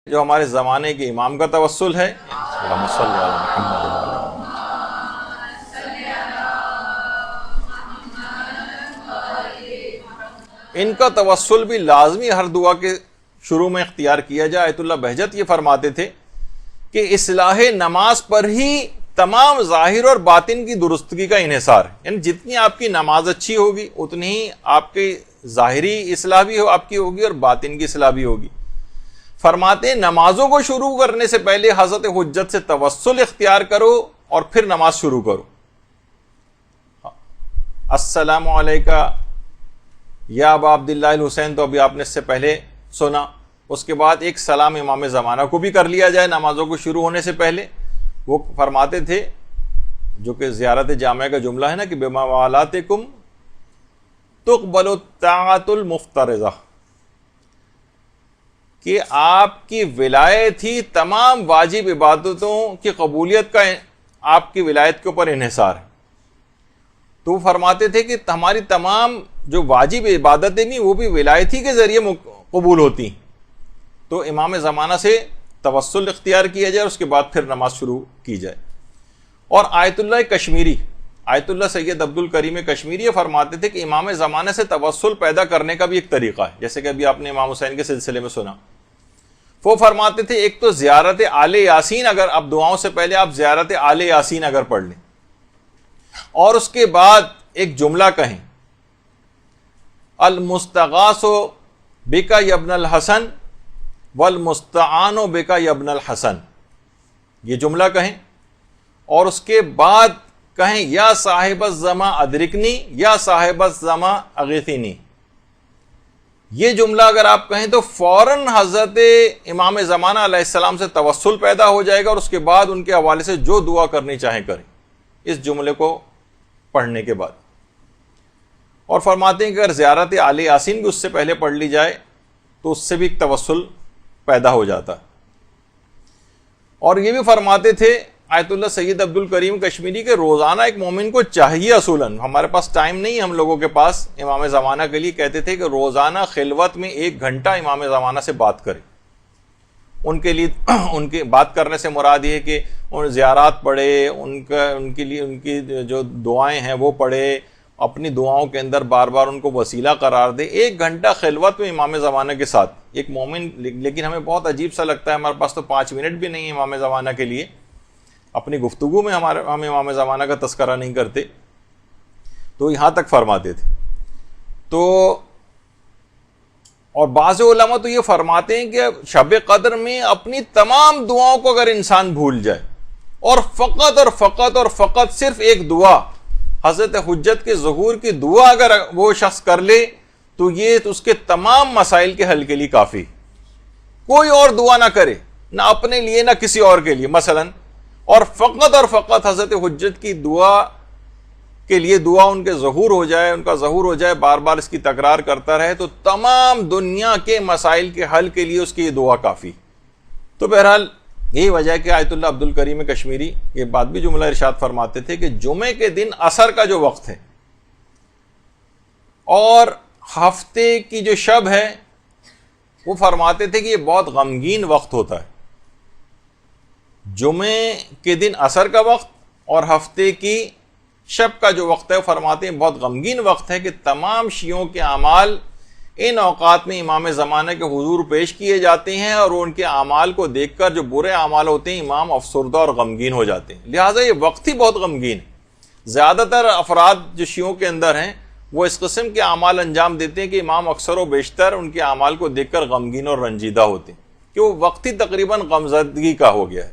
جو ہمارے زمانے کے امام کا توسل ہے، ان کا توسل بھی لازمی ہر دعا کے شروع میں اختیار کیا جائے۔ آیت اللہ بہجت یہ فرماتے تھے کہ اصلاح نماز پر ہی تمام ظاہر اور باطن کی درستگی کا انحصار ہے، یعنی جتنی آپ کی نماز اچھی ہوگی اتنی ہی آپ کی ظاہری اصلاح بھی آپ کی ہوگی اور باطن کی اصلاح بھی ہوگی۔ فرماتے ہیں نمازوں کو شروع کرنے سے پہلے حضرت حجت سے توسل اختیار کرو اور پھر نماز شروع کرو۔ السلام علیکہ یا ابا عبداللہ الحسین، تو ابھی آپ نے اس سے پہلے سنا۔ اس کے بعد ایک سلام امام زمانہ کو بھی کر لیا جائے نمازوں کو شروع ہونے سے پہلے۔ وہ فرماتے تھے، جو کہ زیارت جامعہ کا جملہ ہے نا، کہ بموالاتکم تقبل الطاعۃ المفترضہ، کہ آپ کی ولایت ہی تمام واجب عبادتوں کی قبولیت کا آپ کی ولایت کے اوپر انحصار ہے۔ تو وہ فرماتے تھے کہ ہماری تمام جو واجب عبادتیں بھی وہ بھی ولایت ہی کے ذریعے قبول ہوتی ہیں۔ تو امام زمانہ سے توسل اختیار کیا جائے، اس کے بعد پھر نماز شروع کی جائے۔ اور آیت اللہ کشمیری، آیت اللہ سید عبد الکریم کشمیری فرماتے تھے کہ امام زمانہ سے توسل پیدا کرنے کا بھی ایک طریقہ ہے، جیسے کہ ابھی آپ نے امام حسین کے سلسلے میں سنا۔ وہ فرماتے تھے ایک تو زیارت آل یاسین، اگر آپ دعاؤں سے پہلے آپ زیارت آل یاسین اگر پڑھ لیں، اور اس کے بعد ایک جملہ کہیں، المستغاث بک یا ابن الحسن والمستعان بک یا ابن الحسن، یہ جملہ کہیں، اور اس کے بعد کہیں یا صاحب الزما ادرکنی یا صاحب الزما اغیثنی۔ یہ جملہ اگر آپ کہیں تو فوراً حضرت امام زمانہ علیہ السلام سے توسل پیدا ہو جائے گا، اور اس کے بعد ان کے حوالے سے جو دعا کرنی چاہیں کریں اس جملے کو پڑھنے کے بعد۔ اور فرماتے ہیں کہ اگر زیارت آل یاسین بھی اس سے پہلے پڑھ لی جائے تو اس سے بھی ایک توسل پیدا ہو جاتا ہے۔ اور یہ بھی فرماتے تھے آیت اللہ سید عبد الکریم کشمیری کے روزانہ ایک مومن کو چاہیے، اصولاً ہمارے پاس ٹائم نہیں ہے ہم لوگوں کے پاس امام زمانہ کے لیے، کہتے تھے کہ روزانہ خلوت میں 1 گھنٹہ امام زمانہ سے بات کرے۔ ان کے لیے ان کے بات کرنے سے مراد یہ ہے کہ ان زیارات پڑھے، ان کے لیے ان کی جو دعائیں ہیں وہ پڑھے، اپنی دعاؤں کے اندر بار بار ان کو وسیلہ قرار دے۔ 1 گھنٹہ خلوت میں امام زمانہ کے ساتھ ایک مومن، لیکن ہمیں بہت عجیب سا لگتا ہے، ہمارے پاس تو 5 منٹ بھی نہیں ہے امام زمانہ کے لیے، اپنی گفتگو میں ہم امام زمانہ کا تذکرہ نہیں کرتے، تو یہاں تک فرماتے تھے۔ تو اور بعض علماء تو یہ فرماتے ہیں کہ شب قدر میں اپنی تمام دعاؤں کو اگر انسان بھول جائے اور فقط صرف ایک دعا، حضرت حجت کے ظہور کی دعا اگر وہ شخص کر لے تو یہ اس کے تمام مسائل کے حل کے لیے کافی، کوئی اور دعا نہ کرے، نہ اپنے لیے نہ کسی اور کے لیے مثلا، اور فقط حضرت حجت کی دعا کے لیے دعا ان کے ظہور ہو جائے، ان کا ظہور ہو جائے، بار بار اس کی تکرار کرتا رہے، تو تمام دنیا کے مسائل کے حل کے لیے اس کی یہ دعا کافی۔ تو بہرحال یہی وجہ ہے کہ آیت اللہ عبد الکریم کشمیری یہ بات بھی جملہ ارشاد فرماتے تھے کہ جمعے کے دن عصر کا جو وقت ہے اور ہفتے کی جو شب ہے، وہ فرماتے تھے کہ یہ بہت غمگین وقت ہوتا ہے۔ جمعے کے دن عصر کا وقت اور ہفتے کی شب کا جو وقت ہے، وہ فرماتے ہیں بہت غمگین وقت ہے، کہ تمام شیعوں کے اعمال ان اوقات میں امام زمانہ کے حضور پیش کیے جاتے ہیں، اور ان کے اعمال کو دیکھ کر جو برے اعمال ہوتے ہیں امام افسردہ اور غمگین ہو جاتے ہیں۔ لہٰذا یہ وقت ہی بہت غمگین ہے۔ زیادہ تر افراد جو شیعوں کے اندر ہیں وہ اس قسم کے اعمال انجام دیتے ہیں کہ امام اکثر و بیشتر ان کے اعمال کو دیکھ کر غمگین اور رنجیدہ ہوتے ہیں، کہ وہ وقت ہی تقریباً غمزدگی کا ہو گیا ہے۔